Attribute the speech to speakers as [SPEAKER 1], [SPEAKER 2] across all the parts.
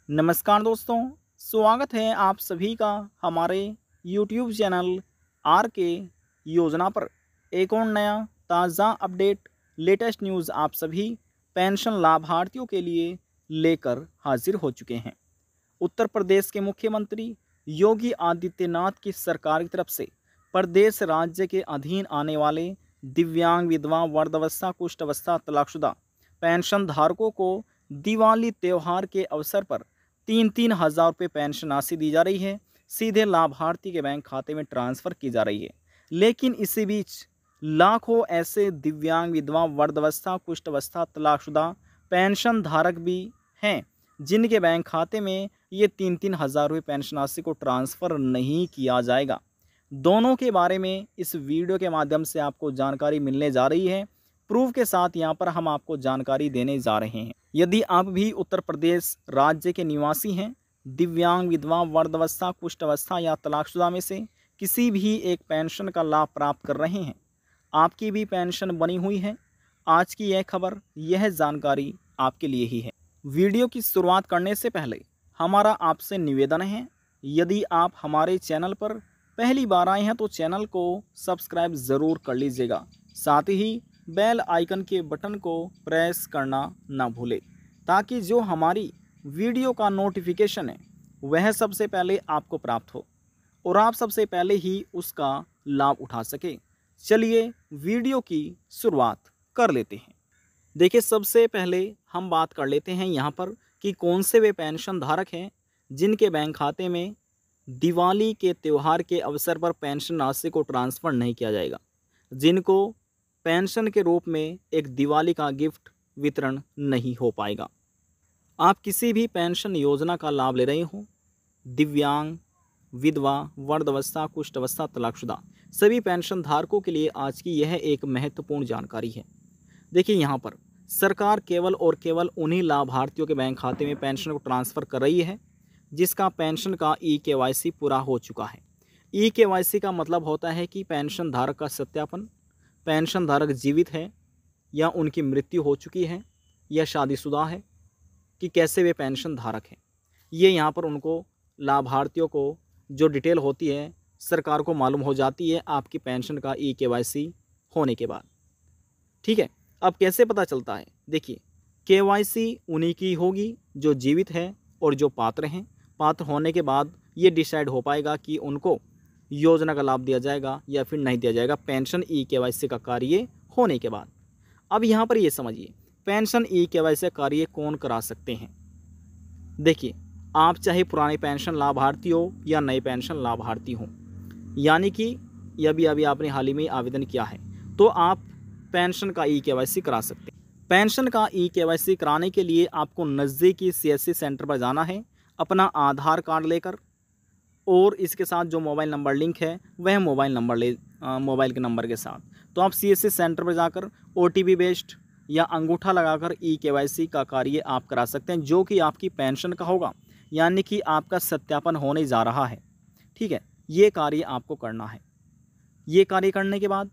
[SPEAKER 1] नमस्कार दोस्तों, स्वागत है आप सभी का हमारे YouTube चैनल आर के योजना पर। एक और नया ताज़ा अपडेट लेटेस्ट न्यूज़ आप सभी पेंशन लाभार्थियों के लिए लेकर हाजिर हो चुके हैं। उत्तर प्रदेश के मुख्यमंत्री योगी आदित्यनाथ की सरकार की तरफ से प्रदेश राज्य के अधीन आने वाले दिव्यांग, विधवा, वृद्धावस्था, कुष्ठावस्था, तलाकशुदा पेंशन धारकों को दिवाली त्यौहार के अवसर पर 3-3 हज़ार रुपये पेंशन राशि दी जा रही है। सीधे लाभार्थी के बैंक खाते में ट्रांसफ़र की जा रही है। लेकिन इसी बीच लाखों ऐसे दिव्यांग, विधवा, वृद्धावस्था, कुष्ठावस्था, तलाकशुदा पेंशन धारक भी हैं जिनके बैंक खाते में ये 3-3 हज़ार रुपये पेंशन राशि को ट्रांसफ़र नहीं किया जाएगा। दोनों के बारे में इस वीडियो के माध्यम से आपको जानकारी मिलने जा रही है। प्रूफ के साथ यहाँ पर हम आपको जानकारी देने जा रहे हैं। यदि आप भी उत्तर प्रदेश राज्य के निवासी हैं, दिव्यांग, विधवा, वृद्धावस्था, कुष्ठावस्था या तलाकशुदा में से किसी भी एक पेंशन का लाभ प्राप्त कर रहे हैं, आपकी भी पेंशन बनी हुई है, आज की यह खबर, यह जानकारी आपके लिए ही है। वीडियो की शुरुआत करने से पहले हमारा आपसे निवेदन है, यदि आप हमारे चैनल पर पहली बार आए हैं तो चैनल को सब्सक्राइब ज़रूर कर लीजिएगा। साथ ही बेल आइकन के बटन को प्रेस करना ना भूलें, ताकि जो हमारी वीडियो का नोटिफिकेशन है वह सबसे पहले आपको प्राप्त हो और आप सबसे पहले ही उसका लाभ उठा सके। चलिए वीडियो की शुरुआत कर लेते हैं। देखिए, सबसे पहले हम बात कर लेते हैं यहाँ पर कि कौन से वे पेंशन धारक हैं जिनके बैंक खाते में दिवाली के त्यौहार के अवसर पर पेंशन राशि को ट्रांसफ़र नहीं किया जाएगा, जिनको पेंशन के रूप में एक दिवाली का गिफ्ट वितरण नहीं हो पाएगा। आप किसी भी पेंशन योजना का लाभ ले रहे हो, दिव्यांग, विधवा, वृद्धावस्था, कुष्ठावस्था, तलाकशुदा सभी पेंशन धारकों के लिए आज की यह एक महत्वपूर्ण जानकारी है। देखिए, यहाँ पर सरकार केवल और केवल उन्हीं लाभार्थियों के बैंक खाते में पेंशन को ट्रांसफ़र कर रही है जिसका पेंशन का EKYC पूरा हो चुका है। EKYC का मतलब होता है कि पेंशन धारक का सत्यापन, पेंशन धारक जीवित है या उनकी मृत्यु हो चुकी है या शादीशुदा है, कि कैसे वे पेंशन धारक हैं। ये यहाँ पर उनको लाभार्थियों को जो डिटेल होती है सरकार को मालूम हो जाती है आपकी पेंशन का EKYC होने के बाद। ठीक है, अब कैसे पता चलता है? देखिए, KYC उन्हीं की होगी जो जीवित है और जो पात्र हैं। पात्र होने के बाद ये डिसाइड हो पाएगा कि उनको योजना का लाभ दिया जाएगा या फिर नहीं दिया जाएगा, पेंशन EKYC का कार्य होने के बाद। अब यहाँ पर ये समझिए, पेंशन EKYC कार्य कौन करा सकते हैं। देखिए, आप चाहे पुराने पेंशन लाभार्थी हो या नए पेंशन लाभार्थी हो, यानी कि अभी आपने हाल ही में आवेदन किया है, तो आप पेंशन का EKYC करा सकते हैं। पेंशन का EKYC कराने के लिए आपको नज़दीकी CSC सेंटर पर जाना है अपना आधार कार्ड लेकर, और इसके साथ जो मोबाइल नंबर लिंक है वह मोबाइल के नंबर के साथ। तो आप CSC सेंटर पर जाकर OTP बेस्ड या अंगूठा लगाकर EKYC का कार्य आप करा सकते हैं, जो कि आपकी पेंशन का होगा, यानी कि आपका सत्यापन होने जा रहा है। ठीक है, ये कार्य आपको करना है। ये कार्य करने के बाद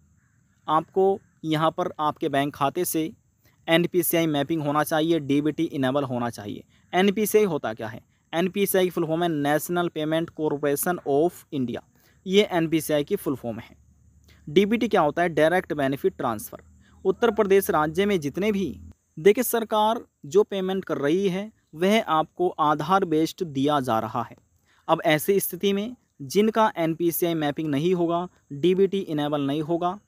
[SPEAKER 1] आपको यहाँ पर आपके बैंक खाते से NPCI मैपिंग होना चाहिए, DBT इनेबल होना चाहिए। NPCI होता क्या है? NPCI की फुल फॉर्म है national payment corporation of India. ये NPCI की फुल फॉर्म है। DBT क्या होता है? Direct benefit transfer. Uttar Pradesh राज्य में जितने भी, देखिए, सरकार जो पेमेंट कर रही है वह आपको आधार बेस्ड दिया जा रहा है। अब ऐसी स्थिति में जिनका NPCI मैपिंग नहीं होगा, DBT इनेबल नहीं होगा,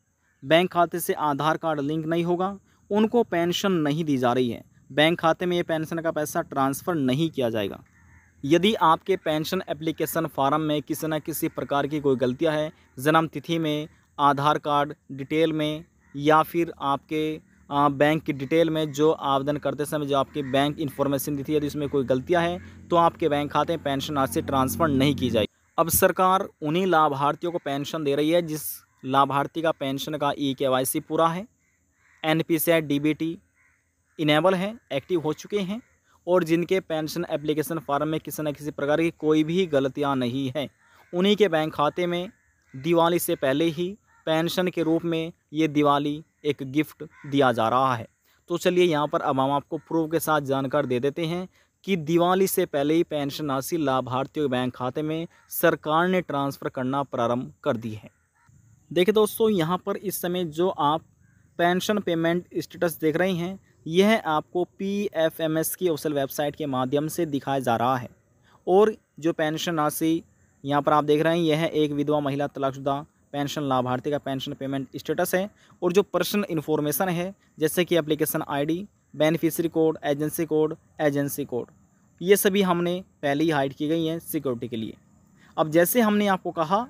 [SPEAKER 1] बैंक खाते से आधार कार्ड लिंक नहीं होगा, उनको पेंशन नहीं दी जा रही है। बैंक खाते में ये पेंशन का पैसा ट्रांसफ़र नहीं किया जाएगा। यदि आपके पेंशन एप्लीकेशन फार्म में किसी न किसी प्रकार की कोई गलतियां है, जन्म तिथि में, आधार कार्ड डिटेल में, या फिर आपके बैंक की डिटेल में, जो आवेदन करते समय जो आपकी बैंक इन्फॉर्मेशन दी थी, यदि इसमें कोई गलतियां हैं तो आपके बैंक खाते में पेंशन राशि ट्रांसफ़र नहीं की जाएगी। अब सरकार उन्हीं लाभार्थियों को पेंशन दे रही है जिस लाभार्थी का पेंशन का EKYC पूरा है, NPCI DBT इनेबल है, एक्टिव हो चुके हैं, और जिनके पेंशन एप्लीकेशन फार्म में किसी न किसी प्रकार की कोई भी गलतियां नहीं है, उन्हीं के बैंक खाते में दिवाली से पहले ही पेंशन के रूप में ये दिवाली एक गिफ्ट दिया जा रहा है। तो चलिए यहाँ पर अब हम आपको प्रूफ के साथ जानकारी दे देते हैं कि दिवाली से पहले ही पेंशन राशि लाभार्थियों के बैंक खाते में सरकार ने ट्रांसफ़र करना प्रारंभ कर दी है। देखिए दोस्तों, यहाँ पर इस समय जो आप पेंशन पेमेंट स्टेटस देख रहे हैं, यह आपको PFMS की ऑफिशियल वेबसाइट के माध्यम से दिखाया जा रहा है। और जो पेंशन राशि यहाँ पर आप देख रहे हैं, यह एक विधवा महिला तलाकशुदा पेंशन लाभार्थी का पेंशन पेमेंट स्टेटस है। और जो पर्सनल इन्फॉर्मेशन है, जैसे कि application ID, beneficiary code, agency code, ये सभी हमने पहले ही हाइड की गई हैं सिक्योरिटी के लिए। अब जैसे हमने आपको कहा,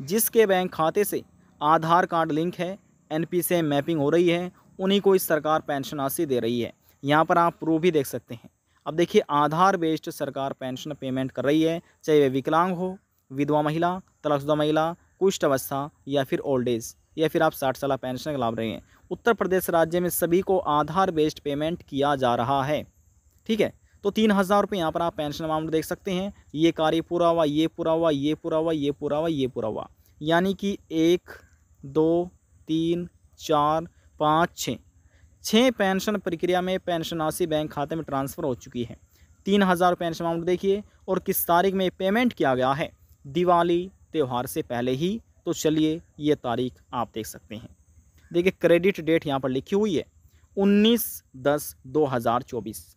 [SPEAKER 1] जिसके बैंक खाते से आधार कार्ड लिंक है, NP से मैपिंग हो रही है, उन्हीं को इस सरकार पेंशन राशि दे रही है। यहाँ पर आप प्रूफ भी देख सकते हैं। अब देखिए, आधार बेस्ड सरकार पेंशन पेमेंट कर रही है, चाहे वे विकलांग हो, विधवा महिला, तलाकशुदा महिला, कुष्ठ अवस्था या फिर ओल्ड एज, या फिर आप 60 साल पेंशन का लाभ रहे हैं। उत्तर प्रदेश राज्य में सभी को आधार बेस्ड पेमेंट किया जा रहा है। ठीक है, तो 3000 रुपये यहाँ पर आप पेंशन अमाउंट देख सकते हैं। ये कार्य पूरा हुआ, ये पूरा हुआ, ये पूरा हुआ, ये पूरा हुआ, ये पूरा हुआ, यानी कि 1 2 3 4 5 6 पेंशन प्रक्रिया में पेंशन राशि बैंक खाते में ट्रांसफ़र हो चुकी है। 3000 पेंशन अमाउंट देखिए, और किस तारीख में पेमेंट किया गया है, दिवाली त्यौहार से पहले ही। तो चलिए, ये तारीख आप देख सकते हैं। देखिए, क्रेडिट डेट यहाँ पर लिखी हुई है 19/10/2024,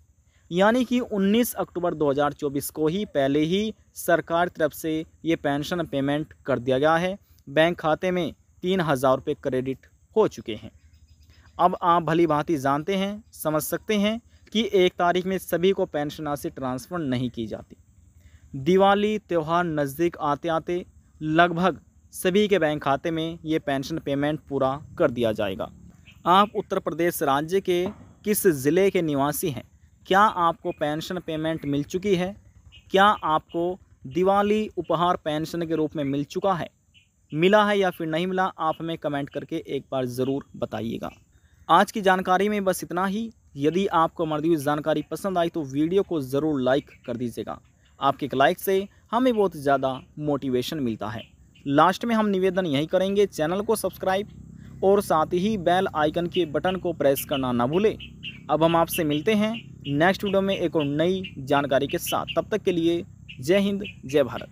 [SPEAKER 1] यानी कि 19 अक्टूबर 2024 को ही पहले ही सरकार की तरफ से ये पेंशन पेमेंट कर दिया गया है। बैंक खाते में 3000 रुपये क्रेडिट हो चुके हैं। अब आप भली भांति जानते हैं, समझ सकते हैं कि 1 तारीख में सभी को पेंशन राशि ट्रांसफ़र नहीं की जाती। दिवाली त्यौहार नज़दीक आते आते लगभग सभी के बैंक खाते में ये पेंशन पेमेंट पूरा कर दिया जाएगा। आप उत्तर प्रदेश राज्य के किस ज़िले के निवासी हैं? क्या आपको पेंशन पेमेंट मिल चुकी है? क्या आपको दिवाली उपहार पेंशन के रूप में मिल चुका है? मिला है या फिर नहीं मिला, आप हमें कमेंट करके एक बार ज़रूर बताइएगा। आज की जानकारी में बस इतना ही। यदि आपको हमारी दी जानकारी पसंद आई तो वीडियो को ज़रूर लाइक कर दीजिएगा। आपके एक लाइक से हमें बहुत ज़्यादा मोटिवेशन मिलता है। लास्ट में हम निवेदन यही करेंगे, चैनल को सब्सक्राइब और साथ ही बेल आइकन के बटन को प्रेस करना ना भूलें। अब हम आपसे मिलते हैं नेक्स्ट वीडियो में एक और नई जानकारी के साथ। तब तक के लिए जय हिंद, जय भारत।